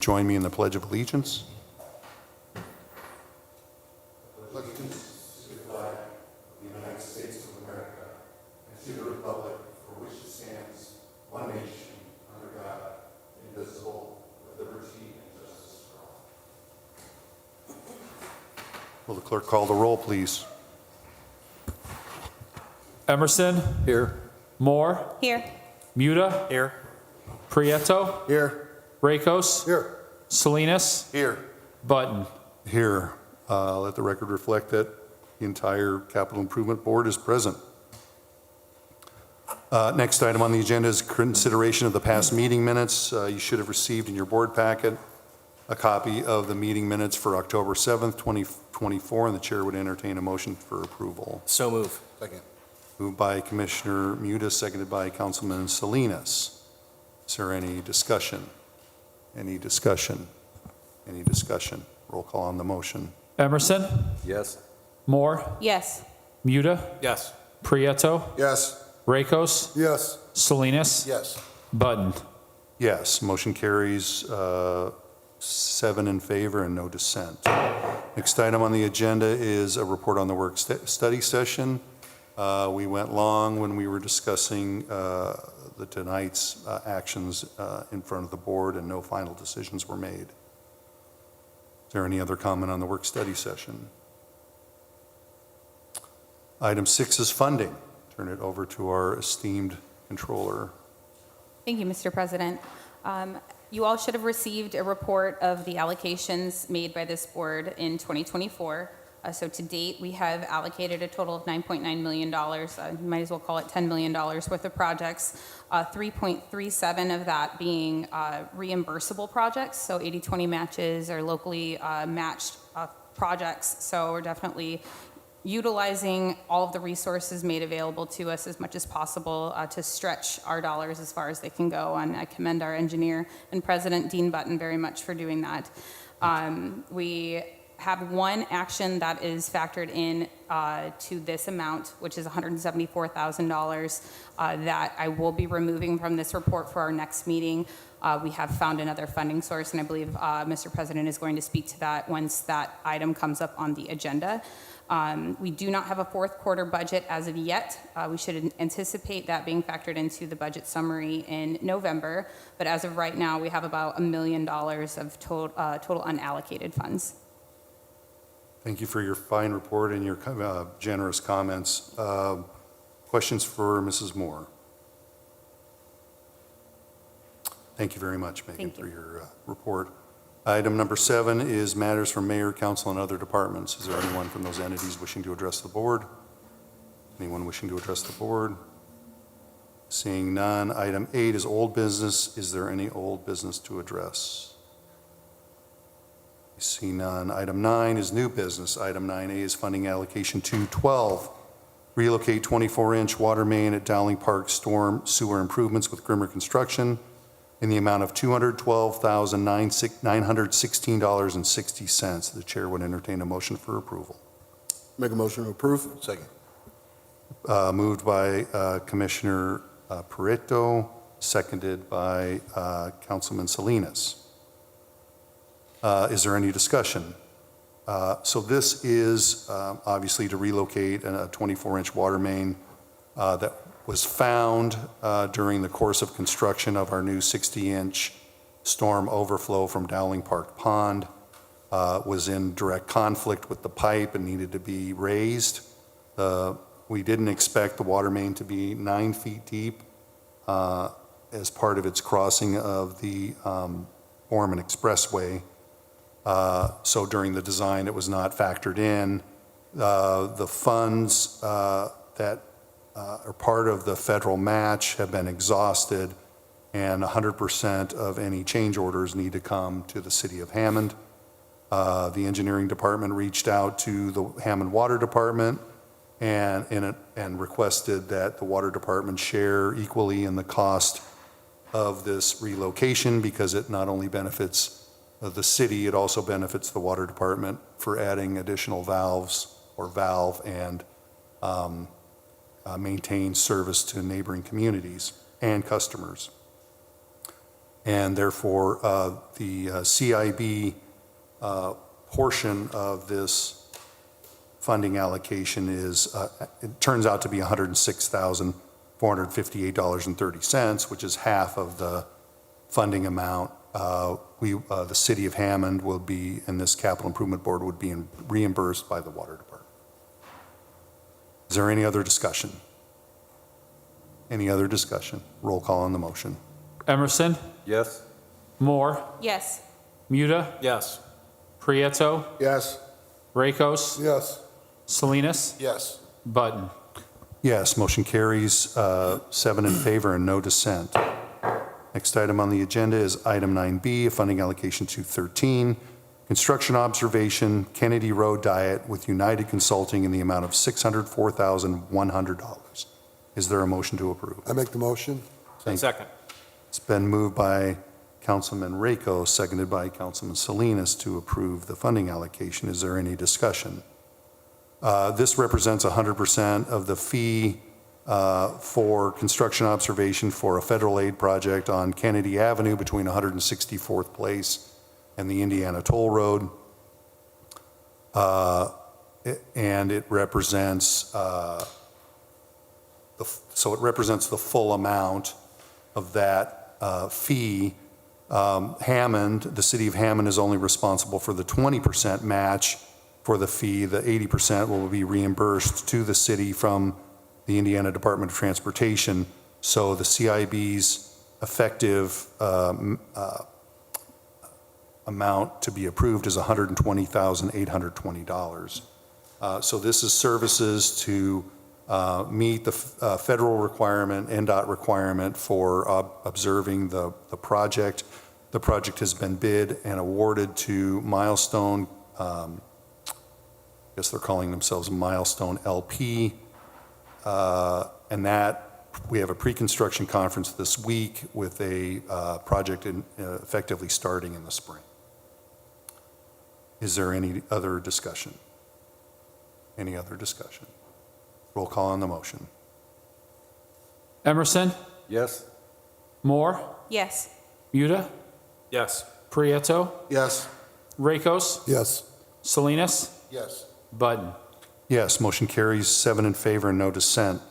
Join me in the Pledge of Allegiance. Will the clerk call the roll, please? Emerson, Here. Moore, Here. Muta, Here. Prieto, Here. Rakos, Here. Salinas, Here. Button. Here. Let the record reflect that the entire Capital Improvement Board is present. Next item on the agenda is consideration of the past meeting minutes. You should have received in your board packet a copy of the meeting minutes for October 7th, 2024, and the chair would entertain a motion for approval. So move. Second. Moved by Commissioner Muta, seconded by Councilman Salinas. Is there any discussion? Any discussion? Any discussion? Roll call on the motion. Emerson, Yes. Moore, Yes. Muta, Yes. Prieto, Yes. Rakos, Yes. Salinas, Yes. Button. Yes, motion carries 7 in favor and no dissent. Next item on the agenda is a report on the work study session. We went long when we were discussing the tonight's actions in front of the board, and no final decisions were made. Is there any other comment on the work study session? Item 6 is funding. Turn it over to our esteemed controller. Thank you, Mr. President. You all should have received a report of the allocations made by this board in 2024. So to date, we have allocated a total of $9.9 million. You might as well call it $10 million worth of projects. 3.37 of that being reimbursable projects. So 80-20 matches or locally matched projects. So we're definitely utilizing all of the resources made available to us as much as possible to stretch our dollars as far as they can go. And I commend our engineer and President Dean Button very much for doing that. We have one action that is factored in to this amount, which is $174,000 that I will be removing from this report for our next meeting. We have found another funding source, and I believe Mr. President is going to speak to that once that item comes up on the agenda. We do not have a fourth quarter budget as of yet. We should anticipate that being factored into the budget summary in November. But as of right now, we have about $1 million of total unallocated funds. Thank you for your fine report and your generous comments. Questions for Mrs. Moore? Thank you very much, Megan, for your report. Item number 7 is matters from mayor, council, and other departments. Is there anyone from those entities wishing to address the board? Anyone wishing to address the board? Seeing none. Item 8 is old business. Is there any old business to address? I see none. Item 9 is new business. Item 9A is funding allocation 212. Relocate 24-inch water main at Dowling Park storm sewer improvements with Grimmer Construction in the amount of $212,916.60. The chair would entertain a motion for approval. Make a motion to approve. Second. Moved by Commissioner Prieto, seconded by Councilman Salinas. Is there any discussion? So this is obviously to relocate a 24-inch water main that was found during the course of construction of our new 60-inch storm overflow from Dowling Park Pond. Was in direct conflict with the pipe and needed to be raised. We didn't expect the water main to be 9 feet deep as part of its crossing of the Foreman Expressway. So during the design, it was not factored in. The funds that are part of the federal match have been exhausted, and 100% of any change orders need to come to the city of Hammond. The engineering department reached out to the Hammond Water Department and requested that the water department share equally in the cost of this relocation, because it not only benefits the city, it also benefits the water department for adding additional valves or valve and maintain service to neighboring communities and customers. And therefore, the CIB portion of this funding allocation is, it turns out to be $106,458.30, which is half of the funding amount. The city of Hammond will be, and this capital improvement board would be reimbursed by the water department. Is there any other discussion? Any other discussion? Roll call on the motion. Emerson, Yes. Moore, Yes. Muda, Yes. Prieto, Yes. Rakos, Yes. Salinas, Yes. Button. Yes, motion carries 7 in favor and no dissent. Next item on the agenda is item 9B, a funding allocation 213, construction observation, Kennedy Road Diet with United Consulting in the amount of $604,100. Is there a motion to approve? I make the motion. Second. It's been moved by Councilman Rako, seconded by Councilman Salinas to approve the funding allocation. Is there any discussion? This represents 100% of the fee for construction observation for a federal aid project on Kennedy Avenue between 164th Place and the Indiana Toll Road. And it represents, it represents the full amount of that fee. Hammond, the city of Hammond is only responsible for the 20% match for the fee. The 80% will be reimbursed to the city from the Indiana Department of Transportation. So the CIB's effective amount to be approved is $120,820. So this is services to meet the federal requirement, NDOT requirement for observing the project. The project has been bid and awarded to Milestone, I guess they're calling themselves Milestone LP. And that, we have a pre-construction conference this week with a project effectively starting in the spring. Is there any other discussion? Any other discussion? Roll call on the motion. Emerson, Yes. Moore, Yes. Muda, Yes. Prieto, Yes. Rakos, Yes. Salinas, Yes. Button. Yes, motion carries 7 in favor and no dissent.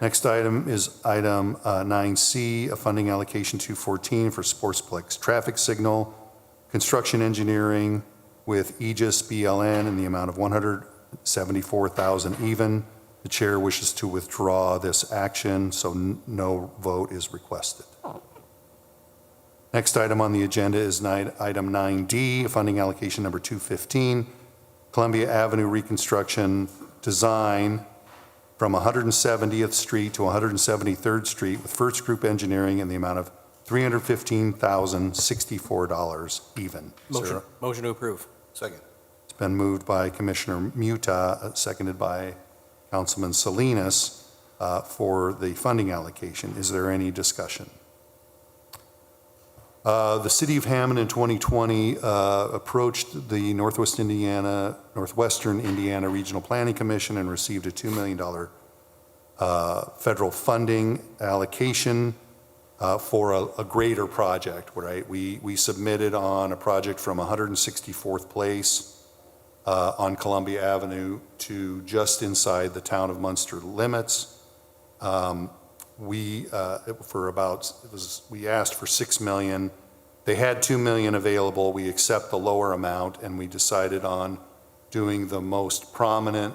Next item is item 9C, a funding allocation 214 for Sportsplex traffic signal, construction engineering with Aegis BLN in the amount of $174,000 even. The chair wishes to withdraw this action, so no vote is requested. Next item on the agenda is item 9D, funding allocation number 215, Columbia Avenue reconstruction design from 170th Street to 173rd Street with First Group Engineering in the amount of $315,064 even. Motion to approve. Second. It's been moved by Commissioner Muta, seconded by Councilman Salinas for the funding allocation. Is there any discussion? The City of Hammond in 2020 approached the Northwestern Indiana Regional Planning Commission and received a $2 million federal funding allocation for a greater project, right? We submitted on a project from 164th Place on Columbia Avenue to just inside the town of Munster limits. We asked for $6 million. They had $2 million available. We accept the lower amount, and we decided on doing the most prominent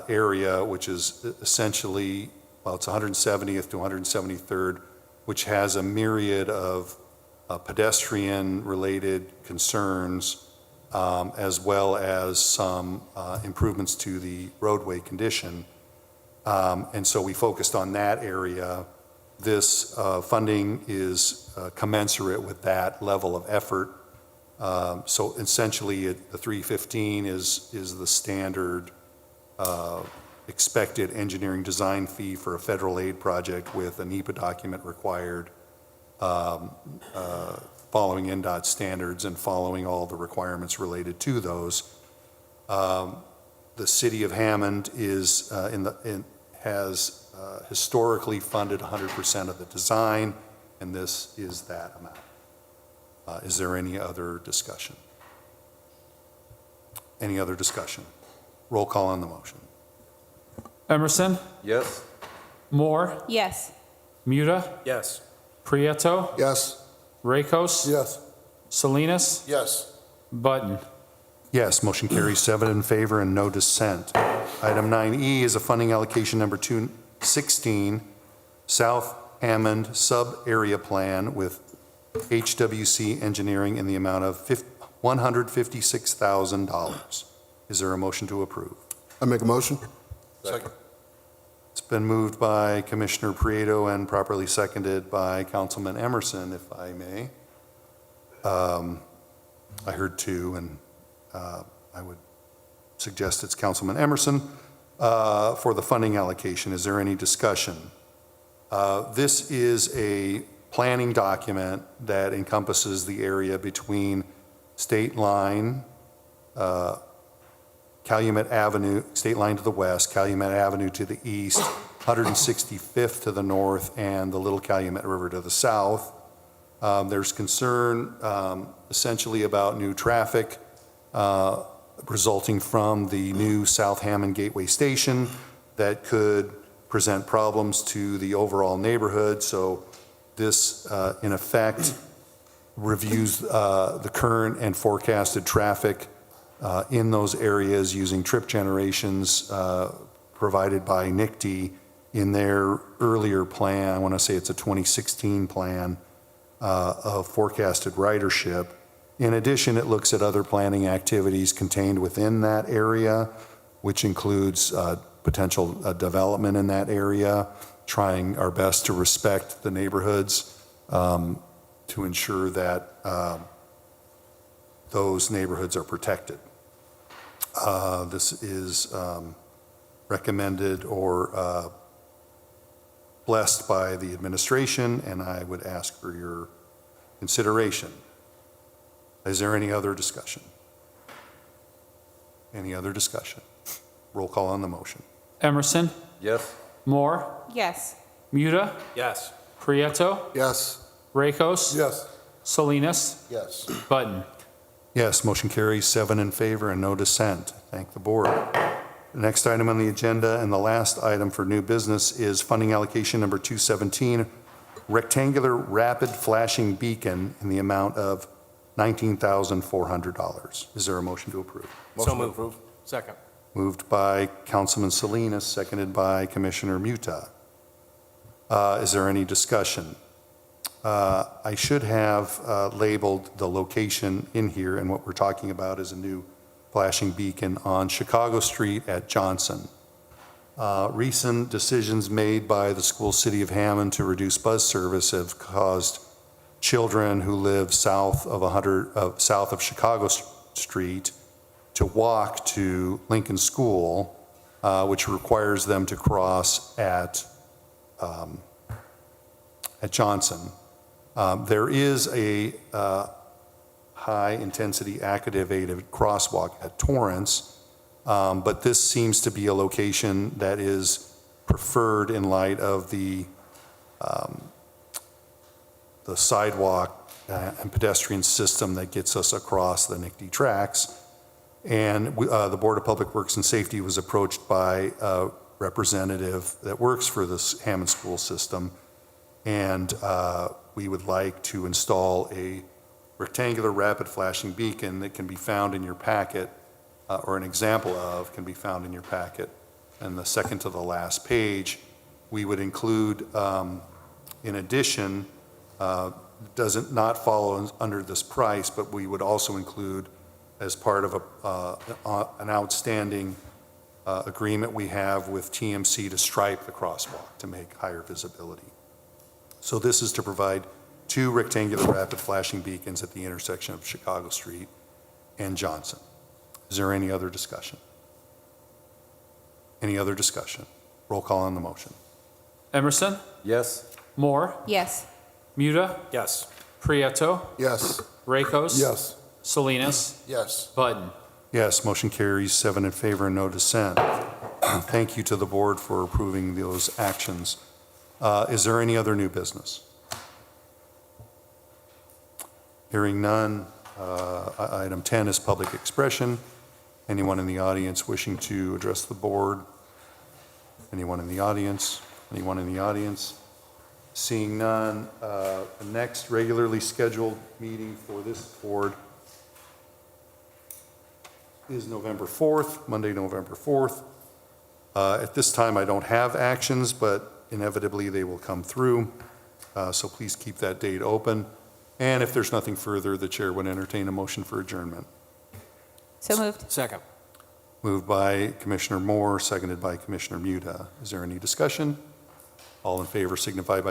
area, which is essentially, well, it's 170th to 173rd, which has a myriad of pedestrian-related concerns, as well as some improvements to the roadway condition. And so we focused on that area. This funding is commensurate with that level of effort. So essentially, the 315 is the standard expected engineering design fee for a federal aid project with a NEPA document required, following NDOT standards and following all the requirements related to those. The City of Hammond has historically funded 100% of the design and this is that amount. Is there any other discussion? Any other discussion? Roll call on the motion. Emerson, Yes. Moore, Yes. Muda, Yes. Prieto, Yes. Rakos, Yes. Salinas, Yes. Button. Yes, motion carries 7 in favor and no dissent. Item 9E is a funding allocation number 216, South Hammond Sub-Area Plan with HWC Engineering in the amount of $156,000. Is there a motion to approve? I make a motion. Second. It's been moved by Commissioner Prieto and properly seconded by Councilman Emerson, if I may. I heard two, and I would suggest it's Councilman Emerson for the funding allocation. Is there any discussion? This is a planning document that encompasses the area between State Line, Calumet Avenue, State Line to the west, Calumet Avenue to the east, 165th to the north, and the Little Calumet River to the south. There's concern essentially about new traffic resulting from the new South Hammond Gateway Station that could present problems to the overall neighborhood. So this, in effect, reviews the current and forecasted traffic in those areas using trip generations provided by NICD in their earlier plan. I want to say it's a 2016 plan of forecasted ridership. In addition, it looks at other planning activities contained within that area, which includes potential development in that area, trying our best to respect the neighborhoods to ensure that those neighborhoods are protected. This is recommended or blessed by the administration, and I would ask for your consideration. Is there any other discussion? Any other discussion? Roll call on the motion. Emerson, Yes. Moore, Yes. Muda, Yes. Prieto, Yes. Rakos, Yes. Salinas, Yes. Button. Yes, motion carries 7 in favor and no dissent. Thank the board. The next item on the agenda and the last item for new business is funding allocation number 217, rectangular rapid flashing beacon in the amount of $19,400. Is there a motion to approve? So moved. Second. Moved by Councilman Salinas, seconded by Commissioner Muta. Is there any discussion? I should have labeled the location in here, and what we're talking about is a new flashing beacon on Chicago Street at Johnson. Recent decisions made by the school city of Hammond to reduce bus service have caused children who live south of Chicago Street to walk to Lincoln School, which requires them to cross at Johnson. There is a high-intensity activated crosswalk at Torrance, but this seems to be a location that is preferred in light of the sidewalk and pedestrian system that gets us across the NICD tracks. And the Board of Public Works and Safety was approached by a representative that works for this Hammond school system, and we would like to install a rectangular rapid flashing beacon that can be found in your packet, or an example of can be found in your packet. And the second to the last page, we would include, in addition, doesn't not follow under this price, but we would also include as part of an outstanding agreement we have with TMC to stripe the crosswalk to make higher visibility. So this is to provide 2 rectangular rapid flashing beacons at the intersection of Chicago Street and Johnson. Is there any other discussion? Any other discussion? Roll call on the motion. Emerson, Yes. Moore, Yes. Muda, Yes. Prieto, Yes. Rakos, Yes. Salinas, Yes. Button. Yes, motion carries 7 in favor and no dissent. Thank you to the board for approving those actions. Is there any other new business? Hearing none. Item 10 is public expression. Anyone in the audience wishing to address the board? Anyone in the audience? Anyone in the audience? Seeing none, the next regularly scheduled meeting for this board is November 4th, Monday, November 4th. At this time, I don't have actions, but inevitably they will come through. So please keep that date open. And if there's nothing further, the chair would entertain a motion for adjournment. So moved. Second. Moved by Commissioner Moore, seconded by Commissioner Muda. Is there any discussion? All in favor signify by